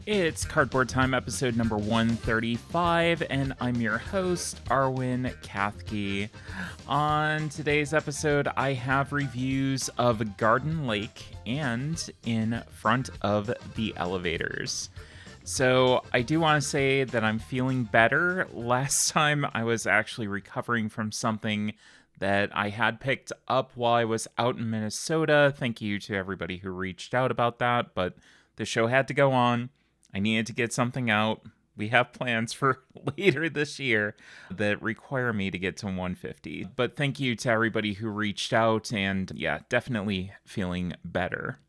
It's Cardboard Time, episode number 135, and I'm your host, Arwen Cathke. On today's episode, I have reviews of Garden Lake and In Front of the Elevators. So I do want to say that I'm feeling better. Last time I was actually recovering from something that I had picked up while I was out in Minnesota. Thank you to everybody who reached out about that, but the show had to go on. I needed to get something out. We have plans for later this year that require me to get to 150. But thank you to everybody who reached out, and yeah, definitely feeling better.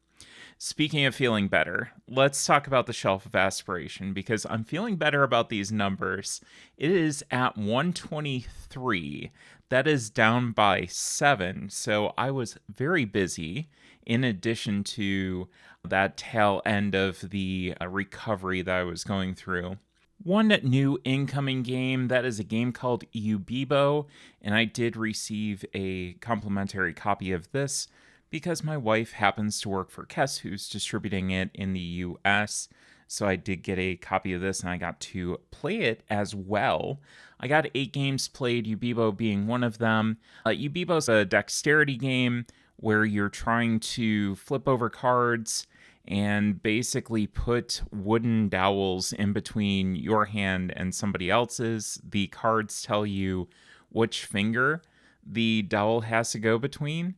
Speaking of feeling better, let's talk about the Shelf of Aspiration, because I'm feeling better about these numbers. It is at 123. That is down by 7. So I was very busy in addition to that tail end of the recovery that I was going through. One new incoming game, that is a game called Ubibo, and I did receive a complimentary copy of this because my wife happens to work for Kess, who's distributing it in the US. So I did get a copy of this and I got to play it as well. I got 8 games played, Ubibo being one of them. Ubibo's a dexterity game where you're trying to flip over cards and basically put wooden dowels in between your hand and somebody else's. The cards tell you which finger the dowel has to go between,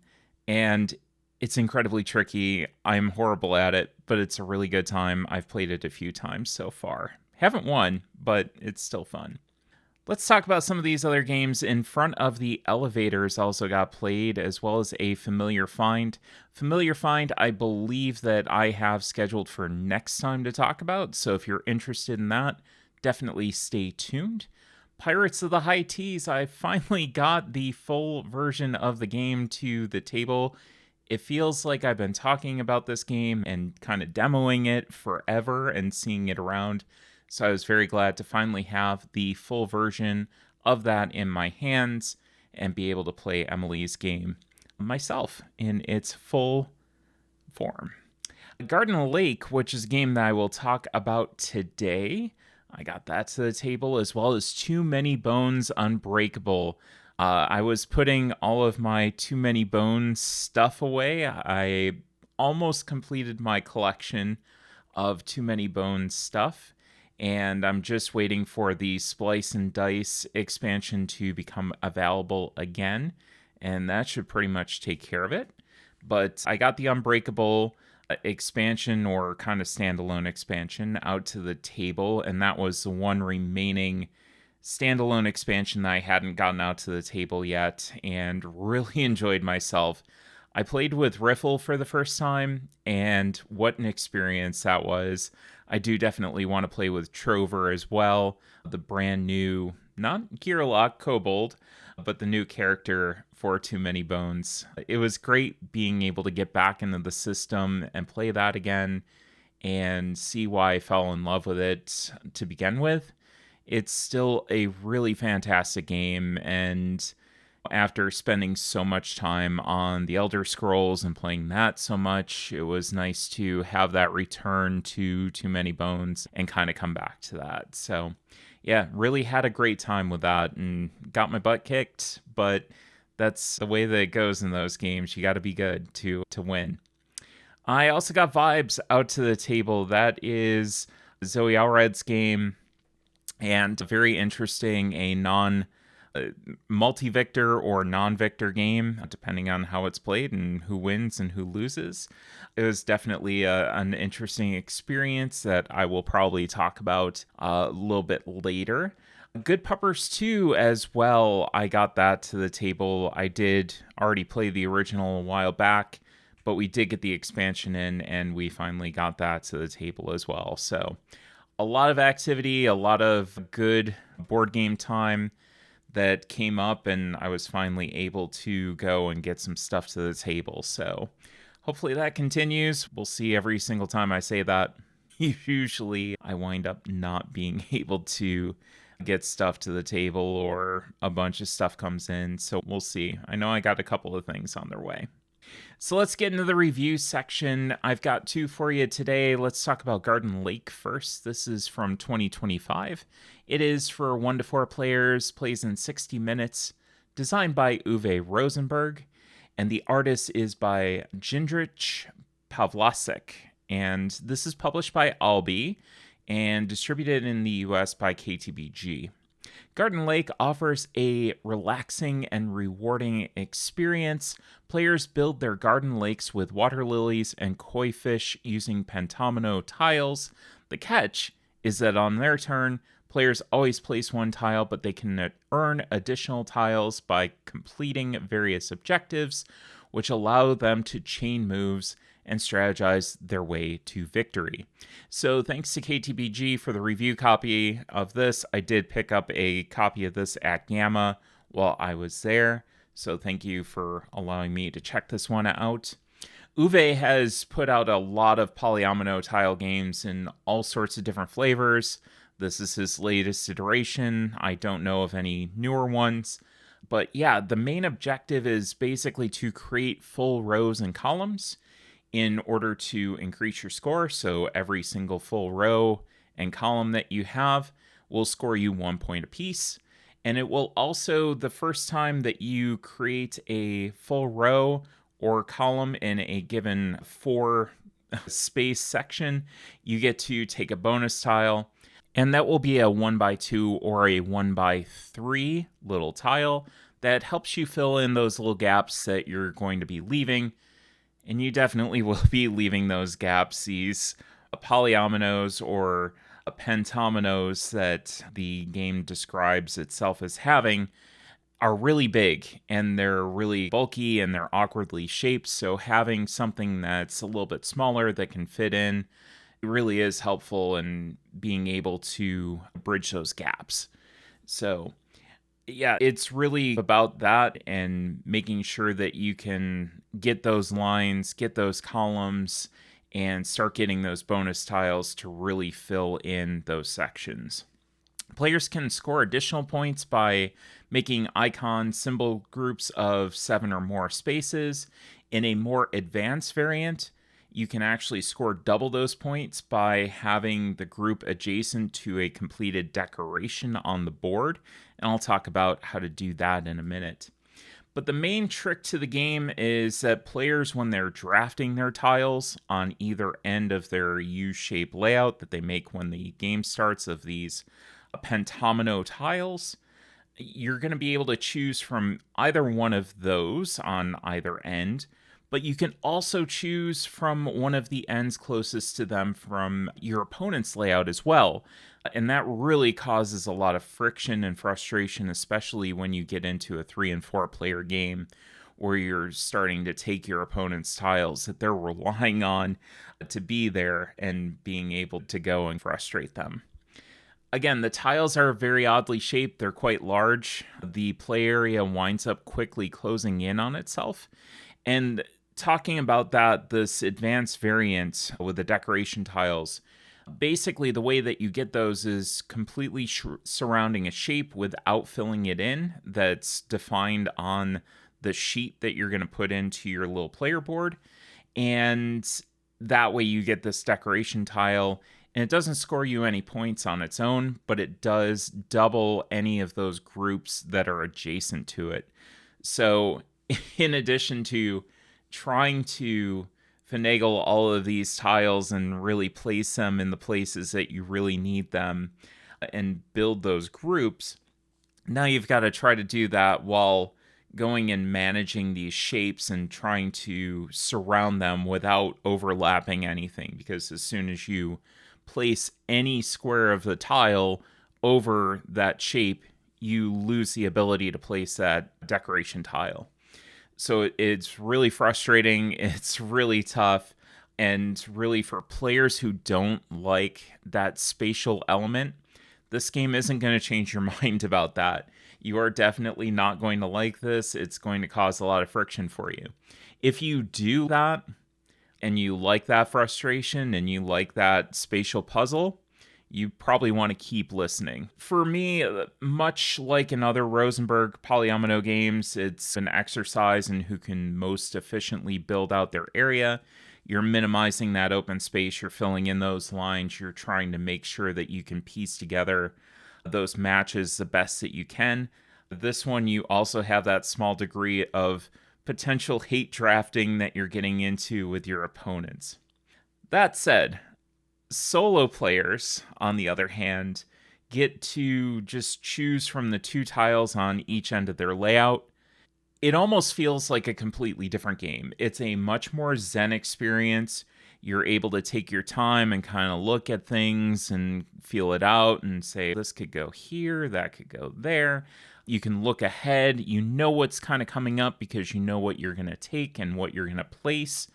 and it's incredibly tricky. I'm horrible at it, but it's a really good time. I've played it a few times so far. Haven't won, but it's still fun. Let's talk about some of these other games. In Front of the Elevators also got played, as well as a Familiar Find. Familiar Find, I believe that I have scheduled for next time to talk about, so if you're interested in that, definitely stay tuned. Pirates of the High Teas, I finally got the full version of the game to the table. It feels like I've been talking about this game and kind of demoing it forever and seeing it around. So I was very glad to finally have the full version of that in my hands and be able to play Emily's game myself in its full form. Garden Lake, which is a game that I will talk about today, I got that to the table, as well as Too Many Bones Unbreakable. I was putting all of my Too Many Bones stuff away. I almost completed my collection of Too Many Bones stuff, and I'm just waiting for the Splice and Dice expansion to become available again, and that should pretty much take care of it. But I got the Unbreakable expansion, or kind of standalone expansion, out to the table, and that was the one remaining standalone expansion that I hadn't gotten out to the table yet, and really enjoyed myself. I played with Riffle for the first time, and what an experience that was. I do definitely want to play with Trover as well, the brand new, not Gearlock Kobold, but the new character for Too Many Bones. It was great being able to get back into the system and play that again and see why I fell in love with it to begin with. It's still a really fantastic game, and after spending so much time on the Elder Scrolls and playing that so much, it was nice to have that return to Too Many Bones and kind of come back to that. So yeah, really had a great time with that and got my butt kicked, but that's the way that it goes in those games. You got to be good to win. I also got Vibes out to the table. That is Zoe Alred's game, and very interesting, a multi-victor or non-victor game, depending on how it's played and who wins and who loses. It was definitely an interesting experience that I will probably talk about a little bit later. Good Puppers 2 as well, I got that to the table. I did already play the original a while back, but we did get the expansion in, and we finally got that to the table as well. So a lot of activity, a lot of good board game time that came up, and I was finally able to go and get some stuff to the table. So hopefully that continues. We'll see. Every single time I say that, usually I wind up not being able to get stuff to the table, or a bunch of stuff comes in. So we'll see. I know I got a couple of things on their way. So let's get into the review section. I've got two for you today. Let's talk about Garden Lake first. This is from 2025. It is for 1 to 4 players, plays in 60 minutes, designed by Uwe Rosenberg, and the artist is by Jindrich Pavlasek. And this is published by Albi and distributed in the US by KTBG. Garden Lake offers a relaxing and rewarding experience. Players build their garden lakes with water lilies and koi fish using pentomino tiles. The catch is that on their turn, players always place one tile, but they can earn additional tiles by completing various objectives, which allow them to chain moves and strategize their way to victory. So thanks to KTBG for the review copy of this. I did pick up a copy of this at Gamma while I was there. So thank you for allowing me to check this one out. Uwe has put out a lot of polyomino tile games in all sorts of different flavors. This is his latest iteration. I don't know of any newer ones. But yeah, the main objective is basically to create full rows and columns in order to increase your score. So every single full row and column that you have will score you 1 point apiece. And it will also, the first time that you create a full row or column in a given 4 space section, you get to take a bonus tile. And that will be a 1x2 or a 1x3 little tile that helps you fill in those little gaps that you're going to be leaving. And you definitely will be leaving those gaps. These polyominoes or pentominoes that the game describes itself as having are really big, and they're really bulky, and they're awkwardly shaped. So having something that's a little bit smaller that can fit in really is helpful in being able to bridge those gaps. So yeah, it's really about that and making sure that you can get those lines, get those columns, and start getting those bonus tiles to really fill in those sections. Players can score additional points by making icon symbol groups of 7 or more spaces. In a more advanced variant, you can actually score double those points by having the group adjacent to a completed decoration on the board. And I'll talk about how to do that in a minute. But the main trick to the game is that players, when they're drafting their tiles on either end of their U-shaped layout that they make when the game starts of these pentomino tiles, you're going to be able to choose from either one of those on either end. But you can also choose from one of the ends closest to them from your opponent's layout as well. And that really causes a lot of friction and frustration, especially when you get into a 3 and 4 player game where you're starting to take your opponent's tiles that they're relying on to be there and being able to go and frustrate them. Again, the tiles are very oddly shaped. They're quite large. The play area winds up quickly closing in on itself. And talking about that, this advanced variant with the decoration tiles, basically the way that you get those is completely surrounding a shape without filling it in that's defined on the sheet that you're going to put into your little player board. And that way you get this decoration tile, and it doesn't score you any points on its own, but it does double any of those groups that are adjacent to it. So in addition to trying to finagle all of these tiles and really place them in the places that you really need them and build those groups, now you've got to try to do that while going and managing these shapes and trying to surround them without overlapping anything, because as soon as you place any square of the tile over that shape, you lose the ability to place that decoration tile. So it's really frustrating, it's really tough, and really for players who don't like that spatial element, this game isn't going to change your mind about that. You are definitely not going to like this. It's going to cause a lot of friction for you. If you do that, and you like that frustration, and you like that spatial puzzle, you probably want to keep listening. For me, much like in other Rosenberg Polyomino games, it's an exercise in who can most efficiently build out their area. You're minimizing that open space, you're filling in those lines, you're trying to make sure that you can piece together those matches the best that you can. This one, you also have that small degree of potential hate drafting that you're getting into with your opponents. That said, solo players, on the other hand, get to just choose from the 2 tiles on each end of their layout. It almost feels like a completely different game. It's a much more zen experience. You're able to take your time and kind of look at things and feel it out and say, this could go here, that could go there. You can look ahead. You know what's kind of coming up because you know what you're going to take and what you're going to place.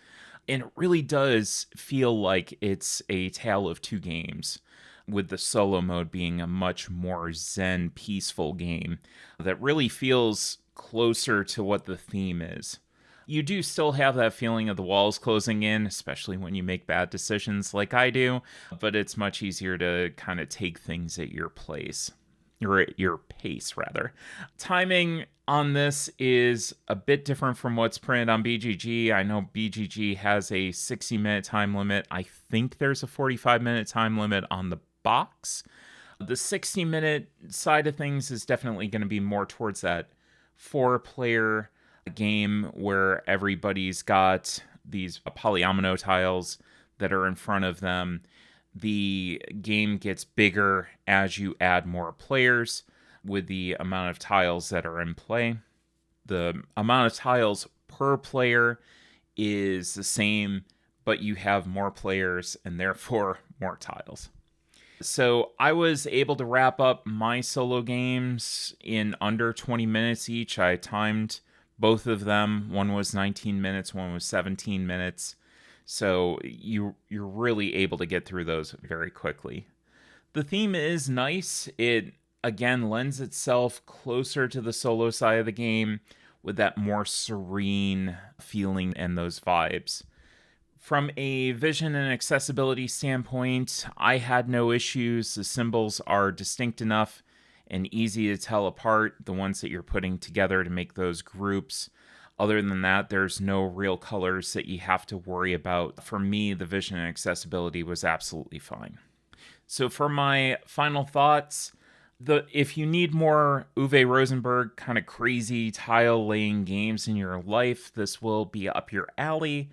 And it really does feel like it's a tale of 2 games, with the solo mode being a much more zen, peaceful game that really feels closer to what the theme is. You do still have that feeling of the walls closing in, especially when you make bad decisions like I do, but it's much easier to kind of take things at your place, or at your pace, rather. Timing on this is a bit different from what's printed on BGG. I know BGG has a 60-minute time limit. I think there's a 45-minute time limit on the box. The 60-minute side of things is definitely going to be more towards that 4-player game where everybody's got these polyomino tiles that are in front of them. The game gets bigger as you add more players with the amount of tiles that are in play. The amount of tiles per player is the same, but you have more players and therefore more tiles. So I was able to wrap up my solo games in under 20 minutes each. I timed both of them. One was 19 minutes, one was 17 minutes. So you're really able to get through those very quickly. The theme is nice. It, again, lends itself closer to the solo side of the game with that more serene feeling and those vibes. From a vision and accessibility standpoint, I had no issues. The symbols are distinct enough and easy to tell apart, the ones that you're putting together to make those groups. Other than that, there's no real colors that you have to worry about. For me, the vision and accessibility was absolutely fine. So for my final thoughts, if you need more Uwe Rosenberg kind of crazy tile laying games in your life, this will be up your alley.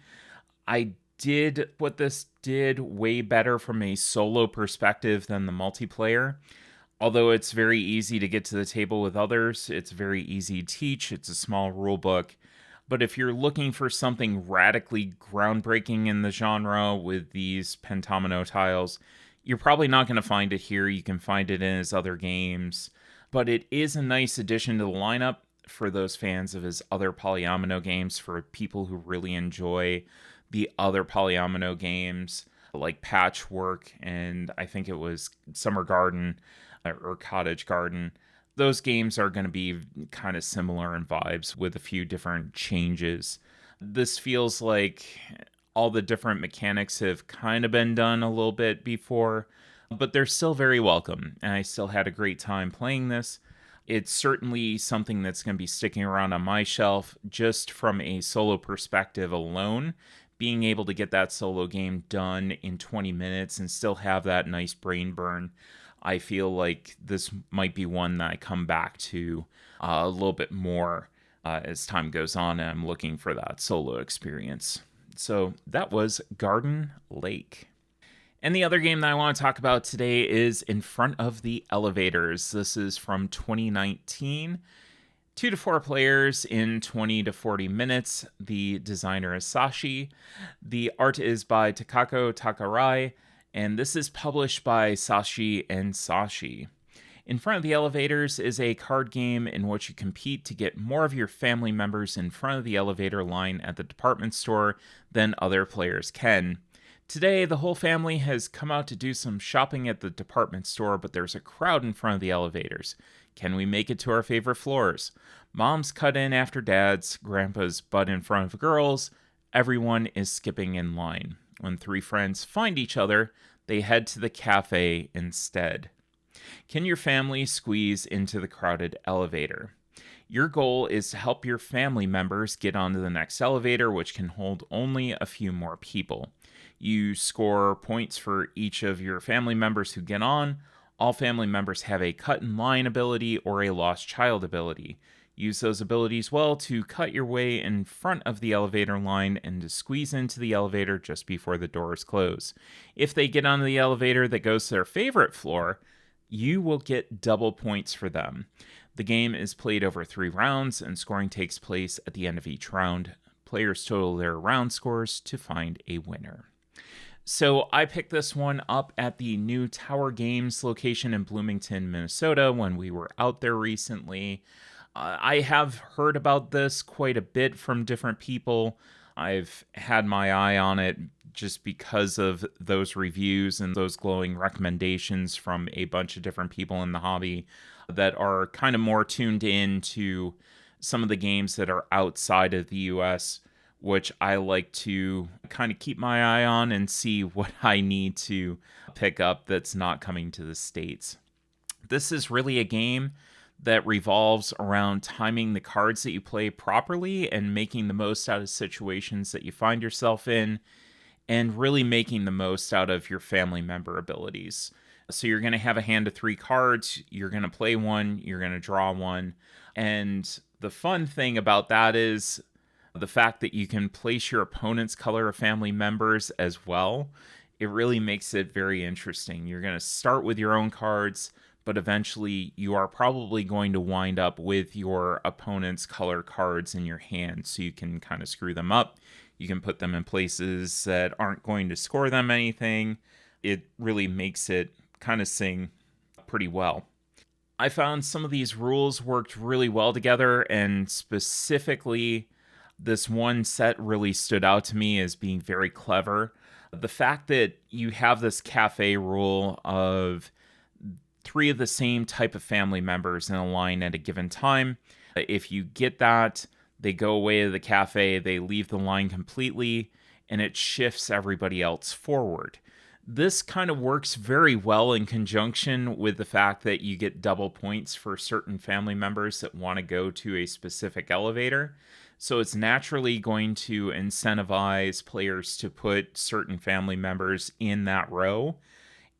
I did what this did way better from a solo perspective than the multiplayer. Although it's very easy to get to the table with others, it's very easy to teach, it's a small rule book. But if you're looking for something radically groundbreaking in the genre with these pentomino tiles, you're probably not going to find it here. You can find it in his other games. But it is a nice addition to the lineup for those fans of his other polyomino games, for people who really enjoy the other polyomino games like Patchwork, and I think it was Summer Garden or Cottage Garden. Those games are going to be kind of similar in vibes with a few different changes. This feels like all the different mechanics have kind of been done a little bit before, but they're still very welcome, and I still had a great time playing this. It's certainly something that's going to be sticking around on my shelf just from a solo perspective alone. Being able to get that solo game done in 20 minutes and still have that nice brain burn, I feel like this might be one that I come back to a little bit more as time goes on, and I'm looking for that solo experience. So that was Garden Lake. And the other game that I want to talk about today is In Front of the Elevators. This is from 2019. 2 to 4 players in 20 to 40 minutes. The designer is Sashi. The art is by Takako Takarai, and this is published by Sashi and Sashi. In Front of the Elevators is a card game in which you compete to get more of your family members in front of the elevator line at the department store than other players can. Today, the whole family has come out to do some shopping at the department store, but there's a crowd in front of the elevators. Can we make it to our favorite floors? Mom's cut in after dad's, grandpa's butt in front of girls. Everyone is skipping in line. When 3 friends find each other, they head to the cafe instead. Can your family squeeze into the crowded elevator? Your goal is to help your family members get onto the next elevator, which can hold only a few more people. You score points for each of your family members who get on. All family members have a cut in line ability or a lost child ability. Use those abilities well to cut your way in front of the elevator line and to squeeze into the elevator just before the doors close. If they get onto the elevator that goes to their favorite floor, you will get double points for them. The game is played over 3 rounds, and scoring takes place at the end of each round. Players total their round scores to find a winner. So I picked this one up at the new Tower Games location in Bloomington, Minnesota, when we were out there recently. I have heard about this quite a bit from different people. I've had my eye on it just because of those reviews and those glowing recommendations from a bunch of different people in the hobby that are kind of more tuned in to some of the games that are outside of the US, which I like to kind of keep my eye on and see what I need to pick up that's not coming to the States. This is really a game that revolves around timing the cards that you play properly and making the most out of situations that you find yourself in, and really making the most out of your family member abilities. So you're going to have a hand of 3 cards, you're going to play one, you're going to draw one, and the fun thing about that is the fact that you can place your opponent's color of family members as well. It really makes it very interesting. You're going to start with your own cards, but eventually you are probably going to wind up with your opponent's color cards in your hand, so you can kind of screw them up. You can put them in places that aren't going to score them anything. It really makes it kind of sing pretty well. I found some of these rules worked really well together, and specifically this one set really stood out to me as being very clever. The fact that you have this cafe rule of 3 of the same type of family members in a line at a given time. If you get that, they go away to the cafe, they leave the line completely, and it shifts everybody else forward. This kind of works very well in conjunction with the fact that you get double points for certain family members that want to go to a specific elevator. So it's naturally going to incentivize players to put certain family members in that row.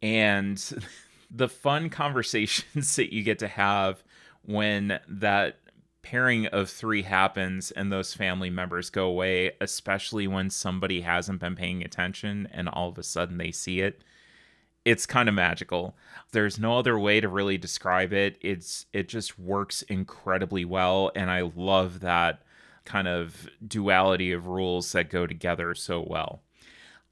And the fun conversations that you get to have when that pairing of 3 happens and those family members go away, especially when somebody hasn't been paying attention and all of a sudden they see it, it's kind of magical. There's no other way to really describe it. It just works incredibly well, and I love that kind of duality of rules that go together so well.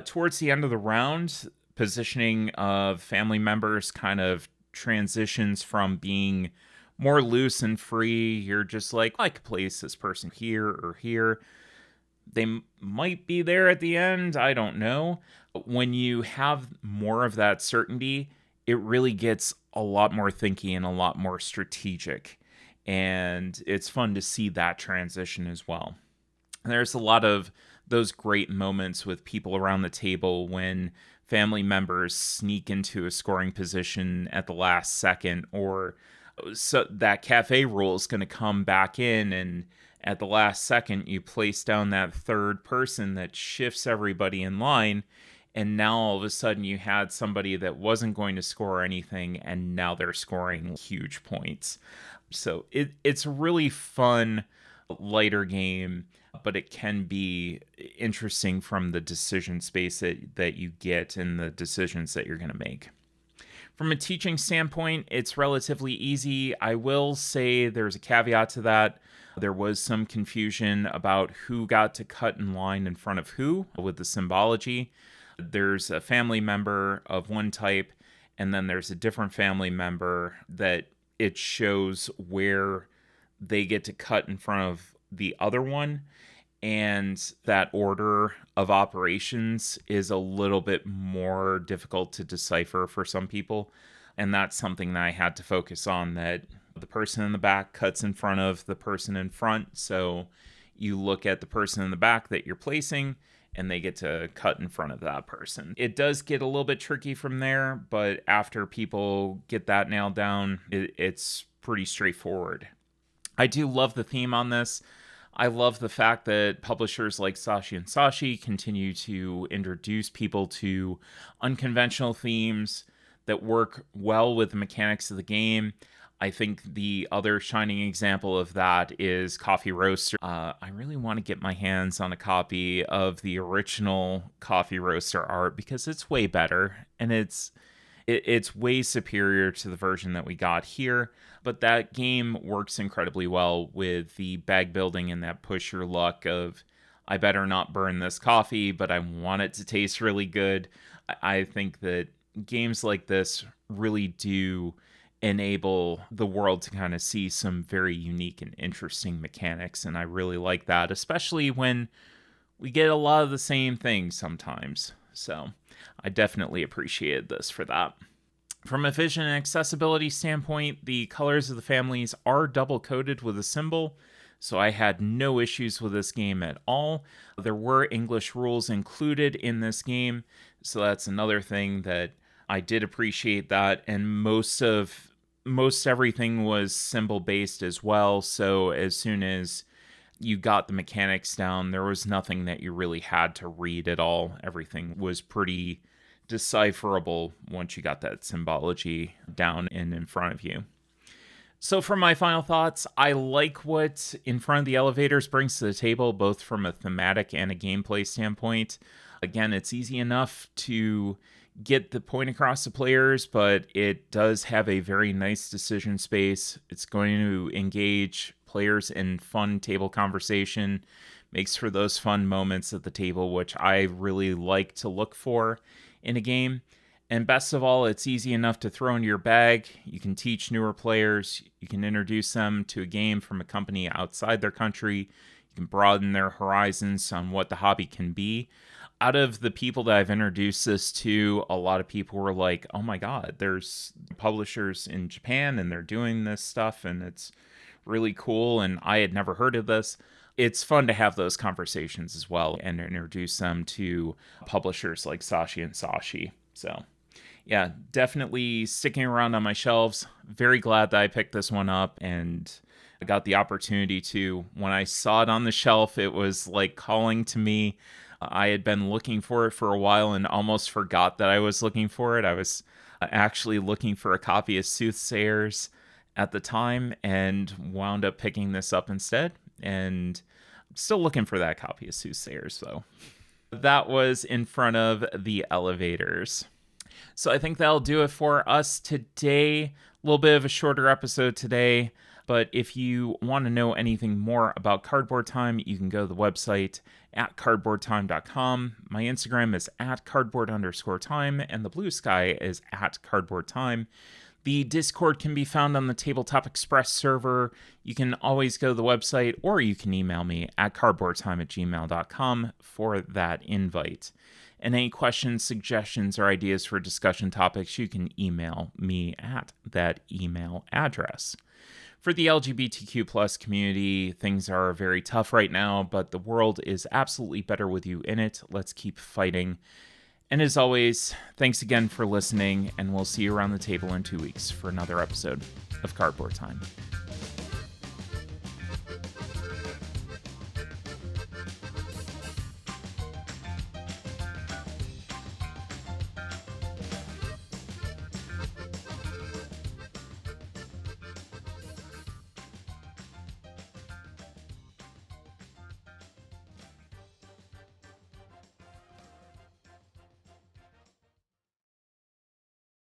Towards the end of the round, positioning of family members kind of transitions from being more loose and free. You're just like, I could place this person here or here. They might be there at the end. I don't know. But when you have more of that certainty, it really gets a lot more thinky and a lot more strategic. And it's fun to see that transition as well. There's a lot of those great moments with people around the table when family members sneak into a scoring position at the last second, or so that cafe rule is going to come back in, and at the last second you place down that third person that shifts everybody in line, and now all of a sudden you had somebody that wasn't going to score anything and now they're scoring huge points. So it's a really fun, lighter game, but it can be interesting from the decision space that you get and the decisions that you're going to make. From a teaching standpoint, it's relatively easy. I will say there's a caveat to that. There was some confusion about who got to cut in line in front of who with the symbology. There's a family member of one type, and then there's a different family member that it shows where they get to cut in front of the other one. And that order of operations is a little bit more difficult to decipher for some people. And that's something that I had to focus on, that the person in the back cuts in front of the person in front. So you look at the person in the back that you're placing, and they get to cut in front of that person. It does get a little bit tricky from there, but after people get that nailed down, it's pretty straightforward. I do love the theme on this. I love the fact that publishers like Sashi and Sashi continue to introduce people to unconventional themes that work well with the mechanics of the game. I think the other shining example of that is Coffee Roaster. I really want to get my hands on a copy of the original Coffee Roaster art because it's way better and it's way superior to the version that we got here. But that game works incredibly well with the bag building and that push your luck of, I better not burn this coffee, but I want it to taste really good. I think that games like this really do enable the world to kind of see some very unique and interesting mechanics, and I really like that, especially when we get a lot of the same things sometimes. So I definitely appreciated this for that. From a vision and accessibility standpoint, the colors of the families are double coated with a symbol, so I had no issues with this game at all. There were English rules included in this game, so that's another thing that I did appreciate that, and most everything was symbol based as well, so as soon as you got the mechanics down, there was nothing that you really had to read at all. Everything was pretty decipherable once you got that symbology down and in front of you. So for my final thoughts, I like what In Front of the Elevators brings to the table, both from a thematic and a gameplay standpoint. Again, it's easy enough to get the point across to players, but it does have a very nice decision space. It's going to engage players in fun table conversation, makes for those fun moments at the table, which I really like to look for in a game. And best of all, it's easy enough to throw into your bag. You can teach newer players. You can introduce them to a game from a company outside their country. You can broaden their horizons on what the hobby can be. Out of the people that I've introduced this to, a lot of people were like, oh my God, there's publishers in Japan and they're doing this stuff and it's really cool. And I had never heard of this. It's fun to have those conversations as well and introduce them to publishers like Sashi and Sashi. So yeah, definitely sticking around on my shelves. Very glad that I picked this one up and I got the opportunity to. When I saw it on the shelf, it was like calling to me. I had been looking for it for a while and almost forgot that I was looking for it. I was actually looking for a copy of Soothsayers at the time and wound up picking this up instead. And I'm still looking for that copy of Soothsayers, though. That was In Front of the Elevators. So I think that'll do it for us today. A little bit of a shorter episode today. But if you want to know anything more about Cardboard Time, you can go to the website at cardboardtime.com. My Instagram is at cardboard_time, and the Blue Sky is at cardboardtime. The Discord can be found on the Tabletop Express server. You can always go to the website, or you can email me at cardboardtime@gmail.com for that invite. And any questions, suggestions, or ideas for discussion topics, you can email me at that email address. For the LGBTQ plus community, things are very tough right now, but the world is absolutely better with you in it. Let's keep fighting. And as always, thanks again for listening, and we'll see you around the table in 2 weeks for another episode of Cardboard Time.